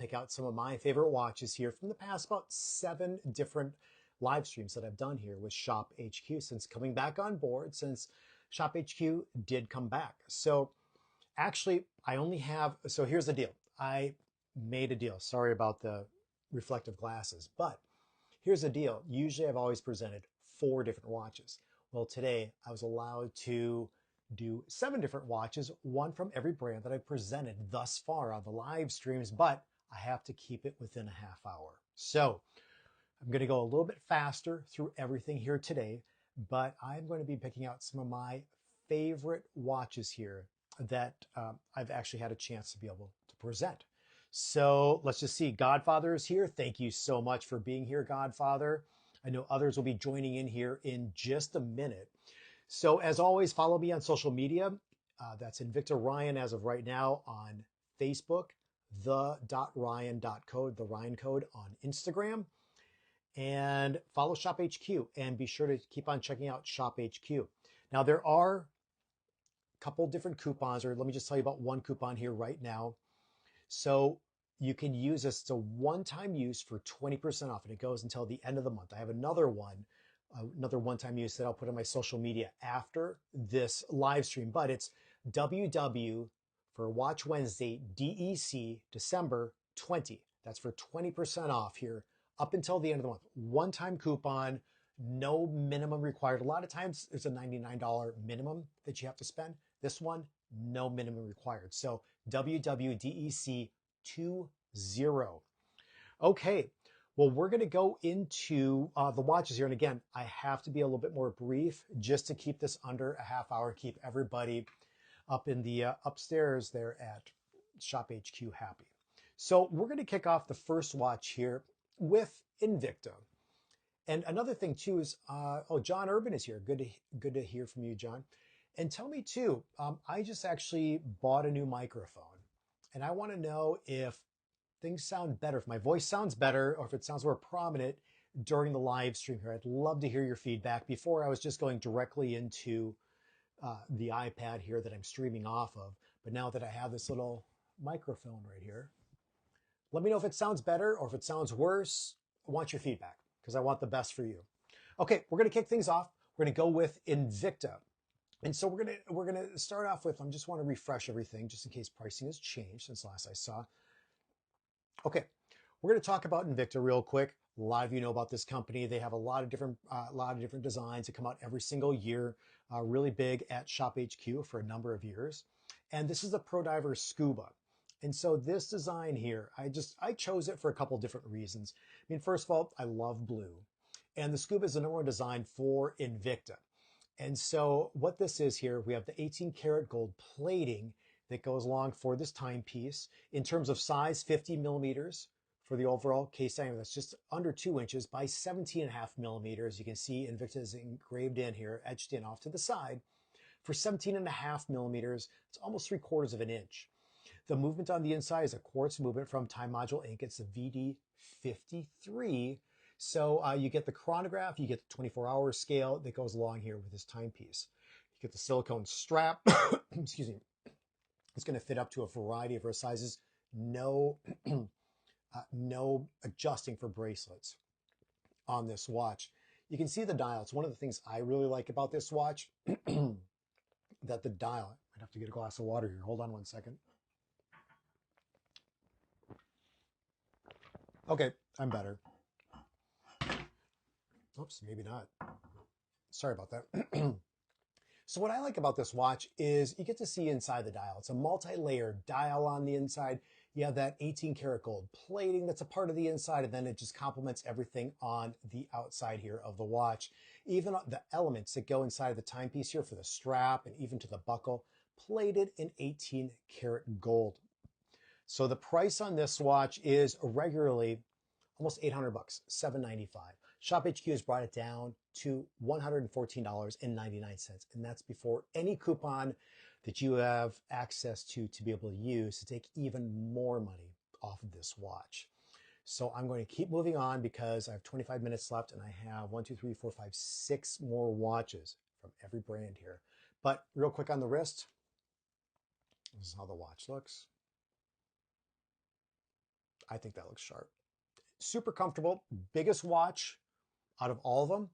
pick out some of my favorite watches here from the past about 7 different live streams that I've done here with Shop HQ since coming back on board, since Shop HQ did come back. So actually, I only have, so here's the deal. I made a deal. Sorry about the reflective glasses, but here's the deal. Usually I've always presented 4 different watches. Well, today I was allowed to do 7 different watches, one from every brand that I presented thus far on the live streams, but I have to keep it within a half hour. So I'm going to go a little bit faster through everything here today, but I'm going to be picking out some of my favorite watches here that I've actually had a chance to be able to present. So let's just see. Godfather is here. Thank you so much for being here, Godfather. I know others will be joining in here in just a minute. So as always, follow me on social media. That's Invicta Ryan as of right now on Facebook, the.ryan.code, the Ryan code on Instagram. And follow Shop HQ and be sure to keep on checking out Shop HQ. Now there are a couple different coupons, or let me just tell you about one coupon here right now. So you can use this. It's a one-time use for 20% off, and it goes until the end of the month. I have another one, another one-time use that I'll put on my social media after this live stream, but it's WW for Watch Wednesday, DEC, December 20. That's for 20% off here up until the end of the month. One-time coupon, no minimum required. A lot of times there's a $99 minimum that you have to spend. This one, no minimum required. So WWDEC 20. Okay, well, we're going to go into the watches here. And again, I have to be a little bit more brief just to keep this under a half hour, keep everybody up in the upstairs there at Shop HQ happy. So we're going to kick off the first watch here with Invicta. And another thing too is, oh, John Urban is here. Good to hear from you, John. And tell me too, I just actually bought a new microphone and I want to know if things sound better, if my voice sounds better or if it sounds more prominent during the live stream here. I'd love to hear your feedback. Before I was just going directly into the iPad here that I'm streaming off of. But now that I have this little microphone right here, let me know if it sounds better or if it sounds worse. I want your feedback because I want the best for you. Okay, we're going to kick things off. We're going to go with Invicta. And so we're gonna start off with, I just want to refresh everything just in case pricing has changed since last I saw. Okay, we're going to talk about Invicta real quick. A lot of you know about this company. They have a lot of different designs that come out every single year. Really big at Shop HQ for a number of years. And this is the Pro Diver Scuba. And so this design here, I chose it for a couple different reasons. I mean, first of all, I love blue. And the Scuba is the #1 design for Invicta. And so what this is here, we have the 18 karat gold plating that goes along for this timepiece. In terms of size, 50 millimeters for the overall case diameter. That's just under 2 inches by 17.5 millimeters. You can see Invicta is engraved in here, etched in off to the side. For 17.5 millimeters, it's almost 3/4 of an inch. The movement on the inside is a quartz movement from Time Module Inc. It's the VD53. So you get the chronograph, you get the 24-hour scale that goes along here with this timepiece. You get the silicone strap, excuse me. It's going to fit up to a variety of her sizes. No, no adjusting for bracelets on this watch. You can see the dial. It's one of the things I really like about this watch, that the dial, I'd have to get a glass of water here. Hold on one second. Okay, I'm better. Oops, maybe not. Sorry about that. So what I like about this watch is you get to see inside the dial. It's a multi-layered dial on the inside. You have that 18 karat gold plating that's a part of the inside, and then it just complements everything on the outside here of the watch. Even the elements that go inside of the timepiece here for the strap and even to the buckle, plated in 18 karat gold. So the price on this watch is regularly almost $800, $795. Shop HQ has brought it down to $114.99, and that's before any coupon that you have access to be able to use to take even more money off of this watch. So I'm going to keep moving on because I have 25 minutes left and I have 1, 2, 3, 4, 5, 6 more watches from every brand here. But real quick on the wrist, this is how the watch looks. I think that looks sharp. Super comfortable, biggest watch out of all of them.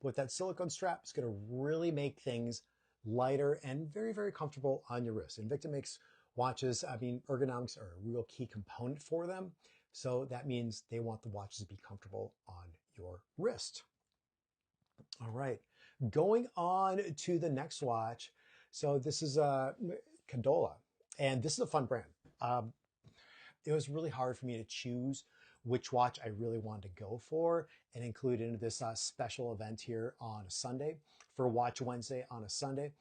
But with that silicone strap, it's going to really make things lighter and very, very comfortable on your wrist. Invicta makes watches, I mean, ergonomics are a real key component for them. So that means they want the watches to be comfortable on your wrist. All right, going on to the next watch. So this is a Candola, and this is a fun brand. It was really hard for me to choose which watch I really wanted to go for and include into this special event here on a Sunday for Watch Wednesday on a Sunday.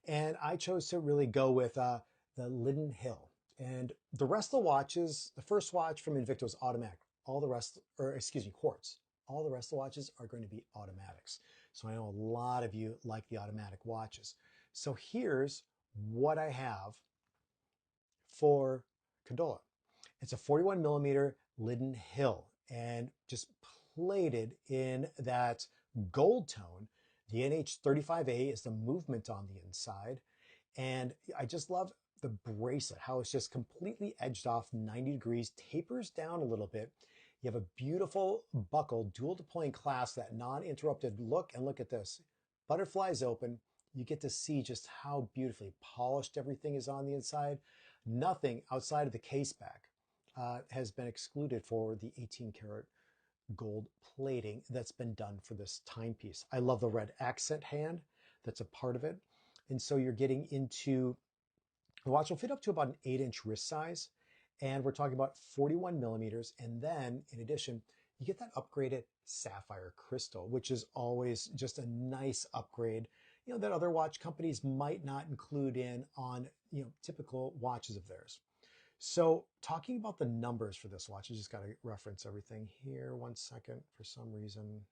And I chose to really go with the Lidden Hill. And the rest of the watches, the first watch from Invicta was automatic. All the rest, or excuse me, quartz. All the rest of the watches are going to be automatics. So I know a lot of you like the automatic watches. So here's what I have for Candola. It's a 41 millimeter Lidden Hill and just plated in that gold tone. The NH35A is the movement on the inside. And I just love the bracelet, how it's just completely edged off 90 degrees, tapers down a little bit. You have a beautiful buckle, dual deploying clasp, that non-interrupted look. And look at this, butterflies open. You get to see just how beautifully polished everything is on the inside. Nothing outside of the case back has been excluded for the 18 karat gold plating that's been done for this timepiece. I love the red accent hand that's a part of it. And so you're getting into, the watch will fit up to about an 8-inch wrist size. And we're talking about 41 millimeters. And then in addition, you get that upgraded sapphire crystal, which is always just a nice upgrade, you know, that other watch companies might not include in on, you know, typical watches of theirs. So talking about the numbers for this watch, I just got to reference everything here. 1 second, for some reason.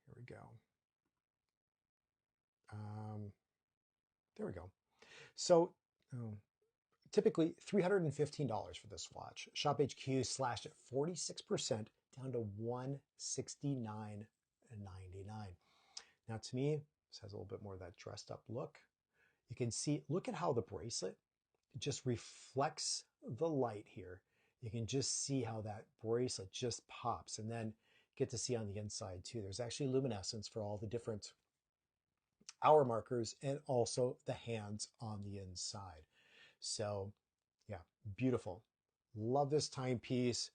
Here we go. There we go. So typically $315 for this watch. Shop HQ slashed at 46% down to $169.99. Now to me, this has a little bit more of that dressed up look. You can see, look at how the bracelet just reflects the light here. You can just see how that bracelet just pops, and then get to see on the inside too. There's actually luminescence for all the different hour markers and also the hands on the inside. So yeah, beautiful. Love this timepiece.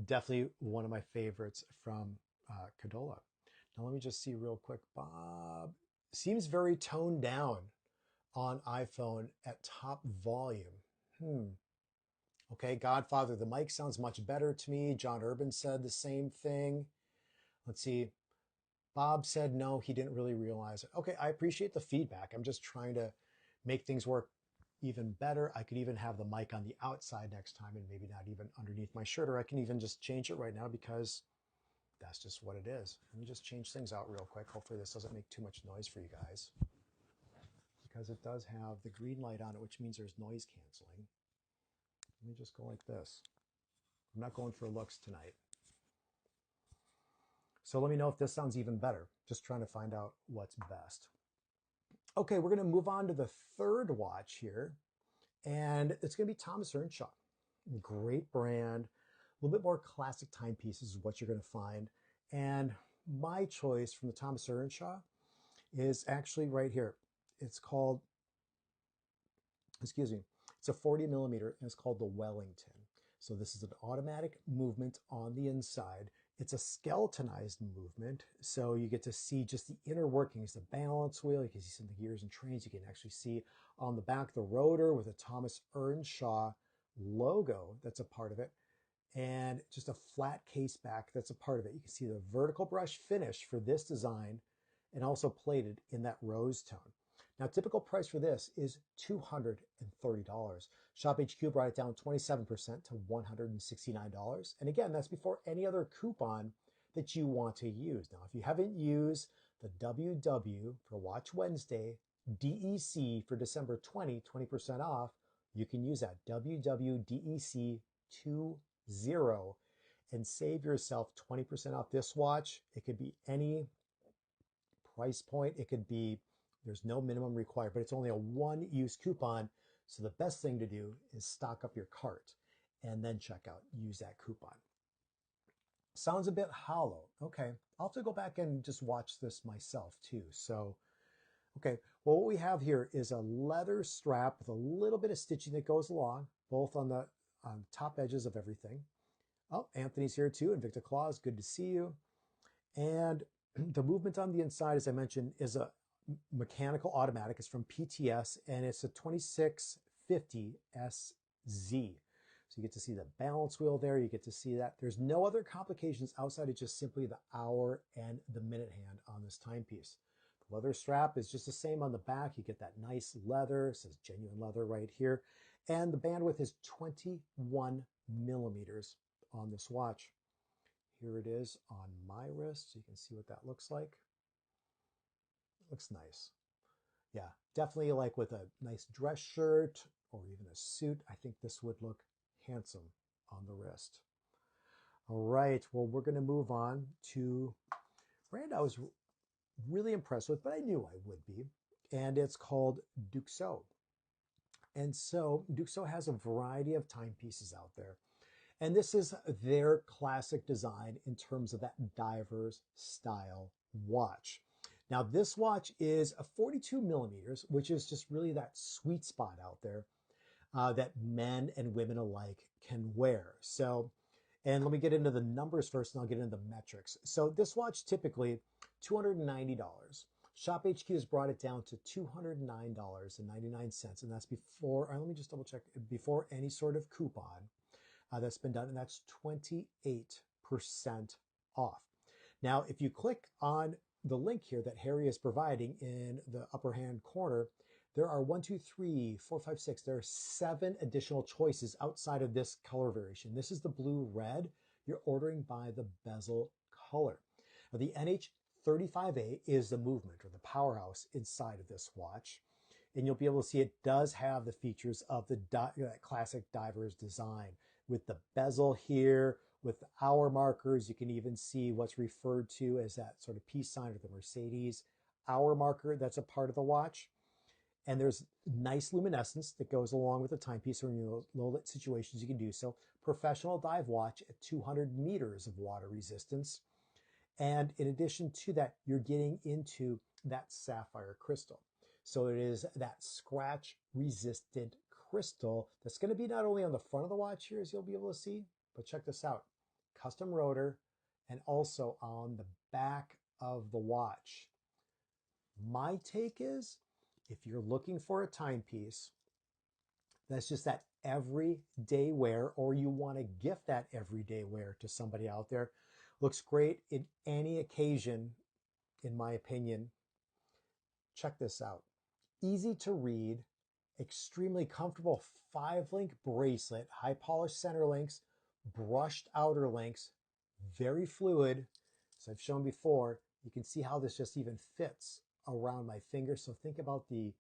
Definitely one of my favorites from Candola. Now let me just see real quick. Bob seems very toned down on iPhone at top volume. Okay, Godfather, the mic sounds much better to me. John Urban said the same thing. Let's see. Bob said no, he didn't really realize it. Okay, I appreciate the feedback. I'm just trying to make things work even better. I could even have the mic on the outside next time and maybe not even underneath my shirt, or I can even just change it right now because that's just what it is. Let me just change things out real quick. Hopefully this doesn't make too much noise for you guys, because it does have the green light on it, which means there's noise canceling. Let me just go like this. I'm not going for looks tonight. So let me know if this sounds even better. Just trying to find out what's best. Okay, we're going to move on to the third watch here, and it's going to be Thomas Earnshaw. Great brand, a little bit more classic timepieces is what you're going to find. And my choice from the Thomas Earnshaw is actually right here. It's called, excuse me, it's a 40 millimeter, and it's called the Wellington. So this is an automatic movement on the inside. It's a skeletonized movement, so you get to see just the inner workings, the balance wheel. You can see some of the gears and trains. You can actually see on the back the rotor with a Thomas Earnshaw logo that's a part of it, and just a flat case back that's a part of it. You can see the vertical brush finish for this design and also plated in that rose tone. Now, typical price for this is $230. Shop HQ brought it down 27% to $169. And again, that's before any other coupon that you want to use. Now, if you haven't used the WW for Watch Wednesday, DEC for December 20% off, you can use that WWDEC 20 and save yourself 20% off this watch. It could be any price point. It could be, there's no minimum required, but it's only a one-use coupon. So the best thing to do is stock up your cart. and then check out, use that coupon. Sounds a bit hollow. Okay, I'll have to go back and just watch this myself too. So, okay, well, what we have here is a leather strap with a little bit of stitching that goes along, both on the top edges of everything. Oh, Anthony's here too. Invicta Claws, good to see you. And the movement on the inside, as I mentioned, is a mechanical automatic. It's from PTS, and it's a 2650 SZ. So you get to see the balance wheel there. You get to see that. There's no other complications outside of just simply the hour and the minute hand on this timepiece. The leather strap is just the same on the back. You get that nice leather. It says genuine leather right here. And the bandwidth is 21 millimeters on this watch. Here it is on my wrist. So you can see what that looks like. It looks nice. Yeah, definitely like with a nice dress shirt or even a suit. I think this would look handsome on the wrist. All right, well, we're going to move on to a brand I was really impressed with, but I knew I would be, and it's called Duko. And so Duko has a variety of timepieces out there. And this is their classic design in terms of that diver's style watch. Now, this watch is a 42 millimeters, which is just really that sweet spot out there that men and women alike can wear. So, and let me get into the numbers first, and I'll get into the metrics. So this watch typically $290. Shop HQ has brought it down to $209.99, and that's before, let me just double check, before any sort of coupon that's been done, and that's 28% off. Now, if you click on the link here that Harry is providing in the upper hand corner, there are 1, 2, 3, 4, 5, 6. There are 7 additional choices outside of this color variation. This is the blue red. You're ordering by the bezel color. Now, the NH35A is the movement or the powerhouse inside of this watch. And you'll be able to see it does have the features of the classic diver's design with the bezel here, with the hour markers. You can even see what's referred to as that sort of peace sign or the Mercedes hour marker that's a part of the watch. And there's nice luminescence that goes along with the timepiece, or in low lit situations you can do so. Professional dive watch at 200 meters of water resistance. And in addition to that, you're getting into that sapphire crystal. So it is that scratch resistant crystal that's going to be not only on the front of the watch here, as you'll be able to see, but check this out, custom rotor, and also on the back of the watch. My take is, if you're looking for a timepiece that's just that everyday wear, or you want to gift that everyday wear to somebody out there, looks great in any occasion, in my opinion, check this out. Easy to read, extremely comfortable 5-link bracelet, high polished center links, brushed outer links, very fluid. As I've shown before, you can see how this just even fits around my finger. So think about the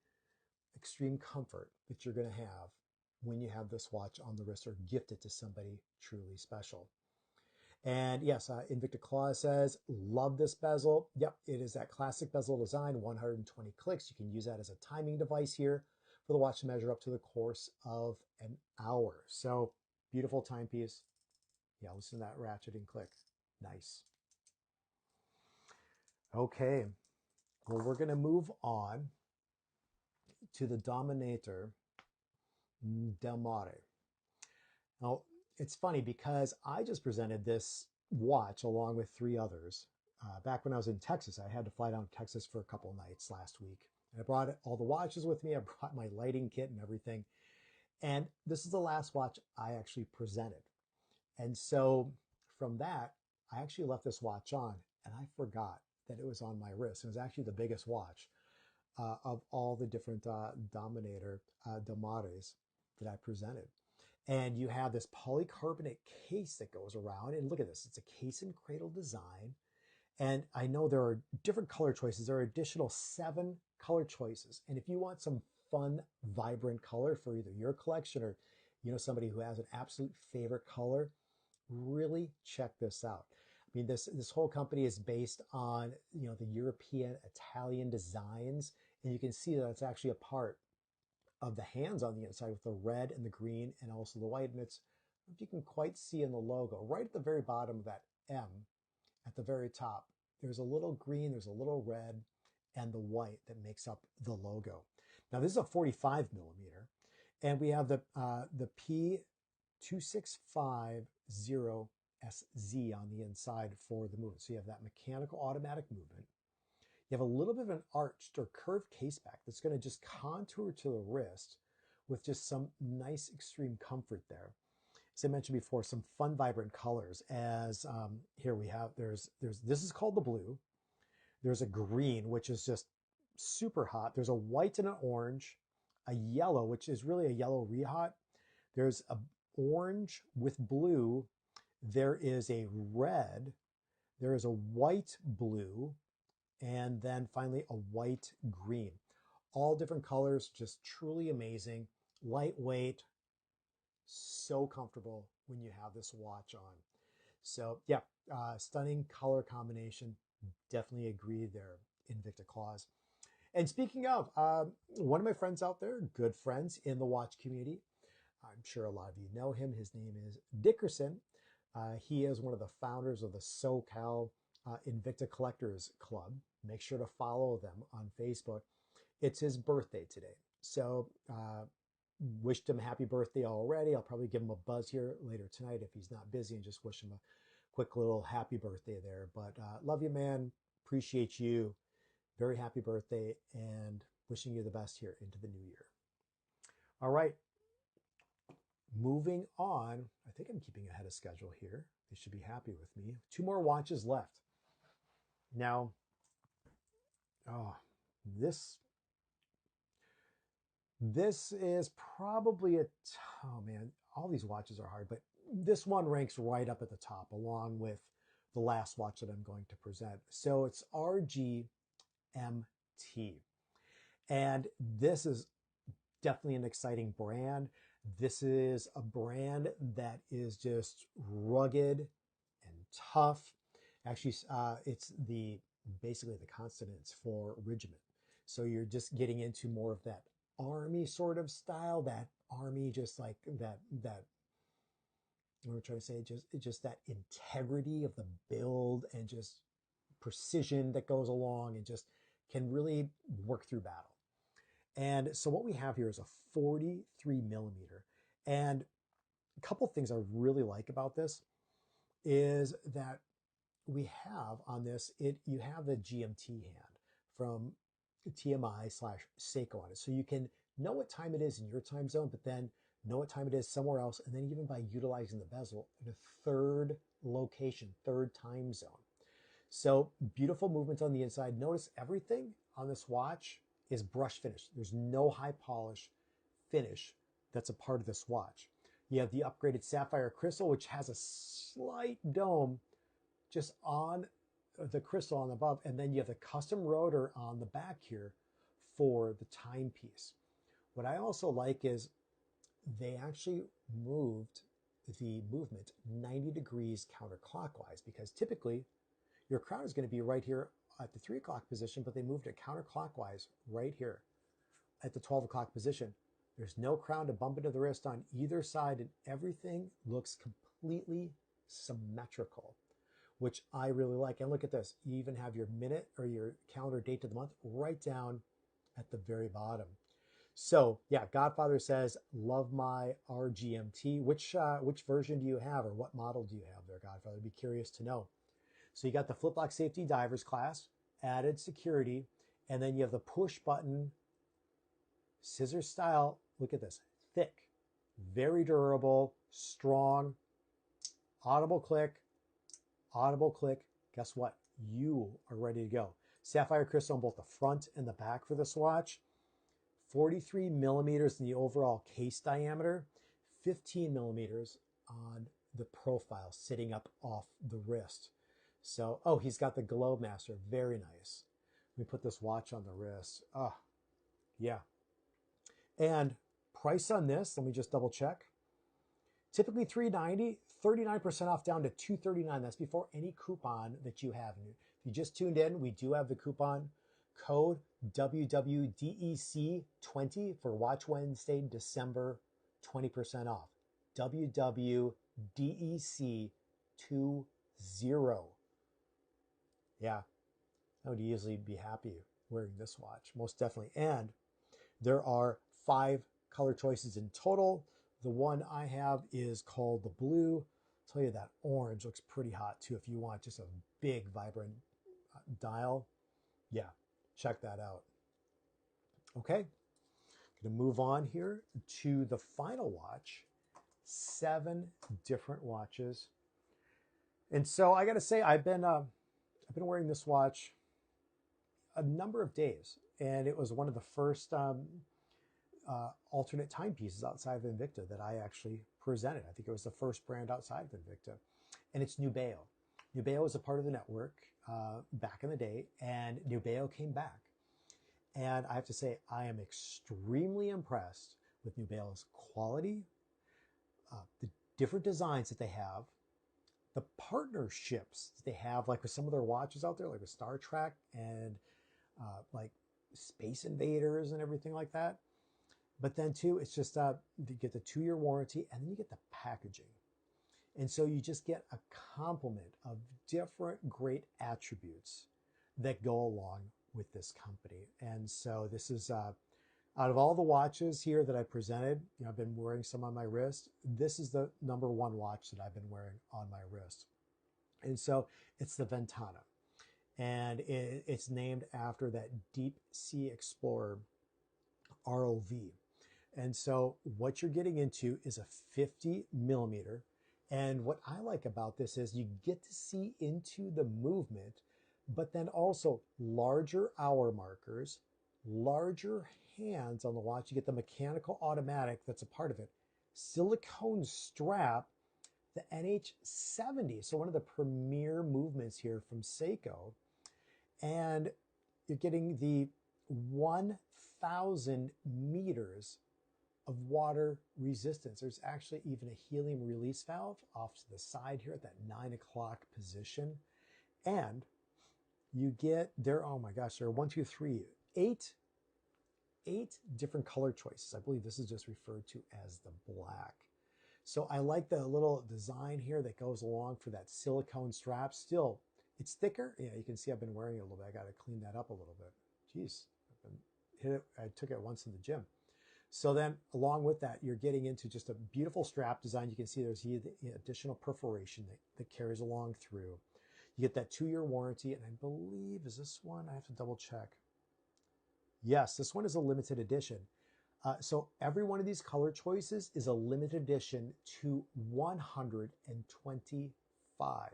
extreme comfort that you're going to have when you have this watch on the wrist or gift it to somebody truly special. And yes, Invicta Claw says, love this bezel. Yep, it is that classic bezel design, 120 clicks. You can use that as a timing device here for the watch to measure up to the course of an hour. So beautiful timepiece. Yeah, listen to that ratchet and click. Nice. Okay, well, we're going to move on to the Dominator Delare. Now, it's funny because I just presented this watch along with 3 others. Back when I was in Texas, I had to fly down to Texas for a couple of nights last week. And I brought all the watches with me. I brought my lighting kit and everything. And this is the last watch I actually presented. And so from that, I actually left this watch on, and I forgot that it was on my wrist. It was actually the biggest watch of all the different Dominator Delares that I presented. And you have this polycarbonate case that goes around. And look at this. It's a case and cradle design. And I know there are different color choices. There are additional 7 color choices. And if you want some fun, vibrant color for either your collection or somebody who has an absolute favorite color, really check this out. I mean, this whole company is based on the European, Italian designs. And you can see that it's actually a part of the hands on the inside with the red and the green and also the white. And it's if you can quite see in the logo, right at the very bottom of that M at the very top, there's a little green, there's a little red, and the white that makes up the logo. Now this is a 45 millimeter, and we have the P2650SZ on the inside for the movement. So you have that mechanical automatic movement. You have a little bit of an arched or curved case back that's going to just contour to the wrist with just some nice extreme comfort there. As I mentioned before, some fun, vibrant colors. As here we have, this is called the blue. There's a green, which is just super hot. There's a white and an orange, a yellow, which is really a yellow rehot. There's a orange with blue. There is a red. There is a white blue, and then finally a white green. All different colors, just truly amazing. Lightweight, so comfortable when you have this watch on. So yeah, stunning color combination. Definitely agree there, Invicta claws. And speaking of, one of my friends out there, good friends in the watch community, I'm sure a lot of you know him. His name is Dickerson. He is one of the founders of the SoCal Invicta Collectors Club. Make sure to follow them on Facebook. It's his birthday today. So wished him happy birthday already. I'll probably give him a buzz here later tonight if he's not busy and just wish him a quick little happy birthday there. But love you, man. Appreciate you. Very happy birthday and wishing you the best here into the new year. All right. Moving on. I think I'm keeping ahead of schedule here. They should be happy with me. 2 more watches left. Now, this is probably oh man, all these watches are hard, but this one ranks right up at the top along with the last watch that I'm going to present. So it's RGMT. And this is definitely an exciting brand. This is a brand that is just rugged and tough. Actually, it's basically the consonants for regiment. So you're just getting into more of that army sort of style, that army, just like that what I'm trying to say, just that integrity of the build and just precision that goes along and just can really work through battle. And so what we have here is a 43 millimeter. And a couple things I really like about this is that we have on this, you have the GMT hand from TMI/Seiko on it. So you can know what time it is in your time zone, but then know what time it is somewhere else. And then even by utilizing the bezel in a third location, third time zone. So beautiful movements on the inside. Notice everything on this watch is brush finish. There's no high polish finish that's a part of this watch. You have the upgraded sapphire crystal, which has a slight dome just on the crystal on above. And then you have the custom rotor on the back here for the timepiece. What I also like is they actually moved the movement 90 degrees counterclockwise, because typically your crown is going to be right here at the 3 o'clock position, but they moved it counterclockwise right here at the 12 o'clock position. There's no crown to bump into the wrist on either side, and everything looks completely symmetrical, which I really like. And look at this. You even have your minute or your calendar date of the month right down at the very bottom. So yeah, Godfather says, love my RGMT. Which version do you have, or what model do you have there, Godfather? I'd be curious to know. So you got the flip lock safety divers class, added security, and then you have the push button scissor style. Look at this, thick, very durable, strong, audible click. Guess what? You are ready to go. Sapphire crystal on both the front and the back for this watch. 43 millimeters in the overall case diameter, 15 millimeters on the profile sitting up off the wrist. So, oh, he's got the Globe Master. Very nice. Let me put this watch on the wrist. Oh, yeah. And price on this, let me just double check. Typically $390, 39% off down to $239. That's before any coupon that you have. And if you just tuned in, we do have the coupon code WWDEC20 for Watch Wednesday, December, 20% off. WWDEC20. DEC 20. Yeah, I would easily be happy wearing this watch, most definitely. And there are 5 color choices in total. The one I have is called the blue. I'll tell you that orange looks pretty hot too. If you want just a big, vibrant dial, yeah, check that out. Okay, going to move on here to the final watch. 7 different watches. And so I got to say, I've been wearing this watch a number of days, and it was one of the first alternate timepieces outside of Invicta that I actually presented. I think it was the first brand outside of Invicta, and it's Nubeo. Nubeo was a part of the network back in the day, and Nubeo came back. And I have to say, I am extremely impressed with Nubeo's quality, the different designs that they have, the partnerships that they have, like with some of their watches out there, like with Star Trek and like Space Invaders and everything like that. But then too, it's just you get the 2-year warranty, and then you get the packaging. And so you just get a complement of different great attributes that go along with this company. And so this is, out of all the watches here that I presented, you know, I've been wearing some on my wrist. This is the #1 watch that I've been wearing on my wrist. And so it's the Ventana. And it's named after that deep sea explorer ROV. And so what you're getting into is a 50 millimeter. And what I like about this is you get to see into the movement, but then also larger hour markers, larger hands on the watch. You get the mechanical automatic that's a part of it. Silicone strap, the NH70. So one of the premier movements here from Seiko. And you're getting the 1,000 meters of water resistance. There's actually even a helium release valve off to the side here at that 9 o'clock position. And you get there, oh my gosh, there are 1, 2, 3, 8 different color choices. I believe this is just referred to as the black. So I like the little design here that goes along for that silicone strap. Still, it's thicker. Yeah, you can see I've been wearing it a little bit. I got to clean that up a little bit. Jeez, I took it once in the gym. So then along with that, you're getting into just a beautiful strap design. You can see there's the additional perforation that carries along through. You get that 2-year warranty, and I believe, is this one? I have to double check. Yes, this one is a limited edition. So every one of these color choices is a limited edition to 125.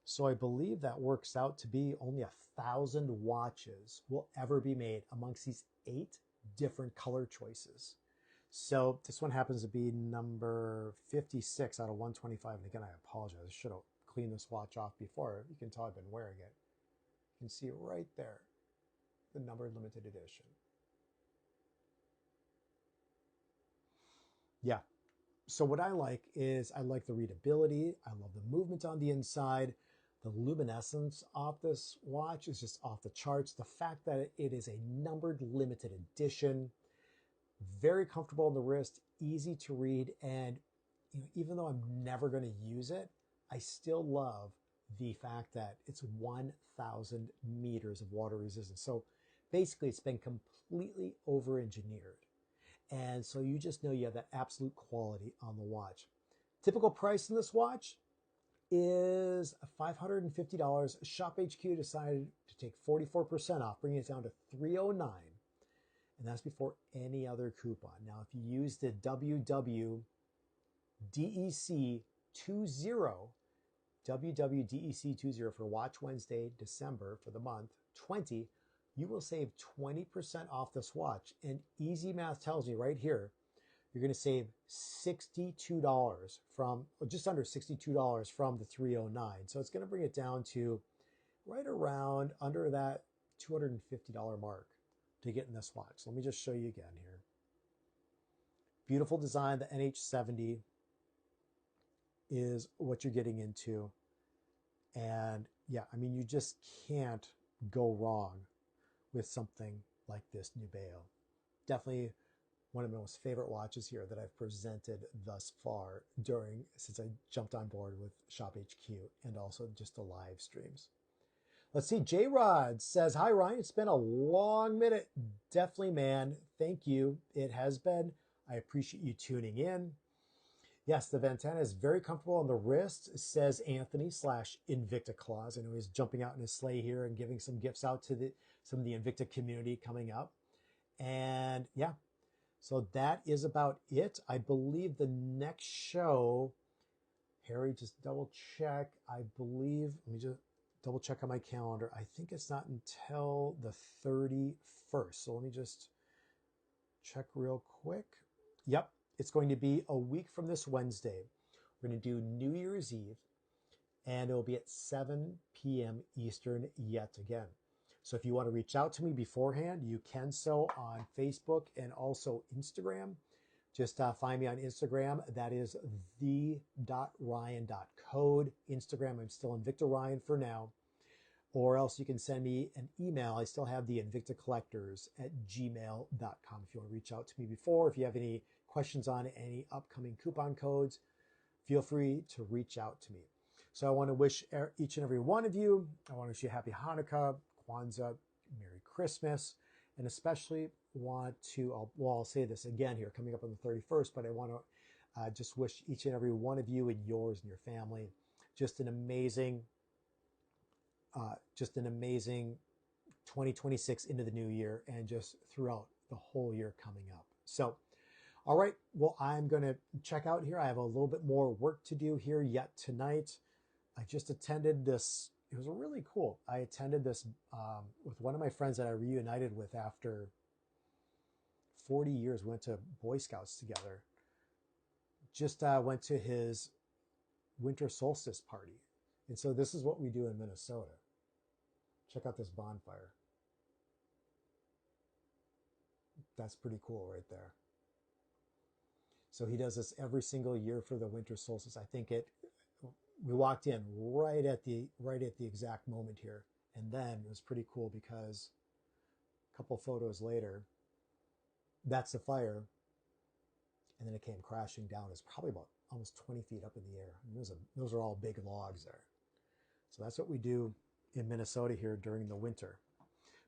So I believe that works out to be only 1,000 watches will ever be made amongst these 8 different color choices. So this one happens to be number 56 out of 125. And again, I apologize. I should have cleaned this watch off before. You can tell I've been wearing it. You can see it right there, the numbered limited edition. Yeah. So what I like is I like the readability. I love the movement on the inside. The luminescence off this watch is just off the charts. The fact that it is a numbered limited edition, very comfortable on the wrist, easy to read. And you know, even though I'm never going to use it, I still love the fact that it's 1,000 meters of water resistance. So basically it's been completely over-engineered. And so you just know you have that absolute quality on the watch. Typical price in this watch is $550. Shop HQ decided to take 44% off, bringing it down to $309. And that's before any other coupon. Now, if you use the WWDEC20, WWDEC20 for Watch Wednesday, December for the month 20, you will save 20% off this watch. And easy math tells me right here, you're going to save $62 from, or just under $62 from the $309. So it's going to bring it down to right around under that $250 mark to get in this watch. So let me just show you again here. Beautiful design. The NH70 is what you're getting into. And yeah, I mean, you just can't go wrong with something like this Nubeo. Definitely one of my most favorite watches here that I've presented thus far since I jumped on board with Shop HQ and also just the live streams. Let's see. J-Rod says, hi, Ryan. It's been a long minute. Definitely, man. Thank you. It has been. I appreciate you tuning in. Yes, the Ventana is very comfortable on the wrist, says Anthony / Invicta Claus. I know he's jumping out in his sleigh here and giving some gifts out to some of the Invicta community coming up. And yeah, so that is about it. I believe the next show, Harry, just double check. I believe, let me just double check on my calendar. I think it's not until the 31st. So let me just check real quick. Yep, it's going to be a week from this Wednesday. We're going to do New Year's Eve, and it'll be at 7 p.m. Eastern yet again. So if you want to reach out to me beforehand, you can so on Facebook and also Instagram. Just find me on Instagram. That is the.ryan.code. Instagram, I'm still Invicta Ryan for now. Or else you can send me an email. I still have the invictacollectors@gmail.com. If you want to reach out to me before, if you have any questions on any upcoming coupon codes, feel free to reach out to me. So I want to wish each and every one of you, I want to wish you a happy Hanukkah, Kwanzaa, Merry Christmas, and especially want to, I'll say this again here, coming up on the 31st, but I want to just wish each and every one of you and yours and your family just an amazing 2026 into the new year and just throughout the whole year coming up. So, all right, well, I'm going to check out here. I have a little bit more work to do here yet tonight. I just attended this. It was really cool. I attended this with one of my friends that I reunited with after 40 years. We went to Boy Scouts together. Just went to his winter solstice party. And so this is what we do in Minnesota. Check out this bonfire. That's pretty cool right there. So he does this every single year for the winter solstice. I think we walked in right at the exact moment here. And then it was pretty cool because a couple photos later, that's the fire. And then it came crashing down. It's probably about almost 20 feet up in the air. And those are all big logs there. So that's what we do in Minnesota here during the winter.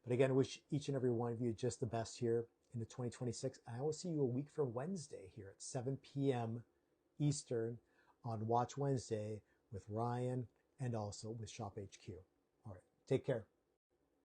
But again, I wish each and every one of you just the best here into 2026. And I will see you a week from Wednesday here at 7 p.m. Eastern on Watch Wednesday with Ryan and also with Shop HQ. All right, take care.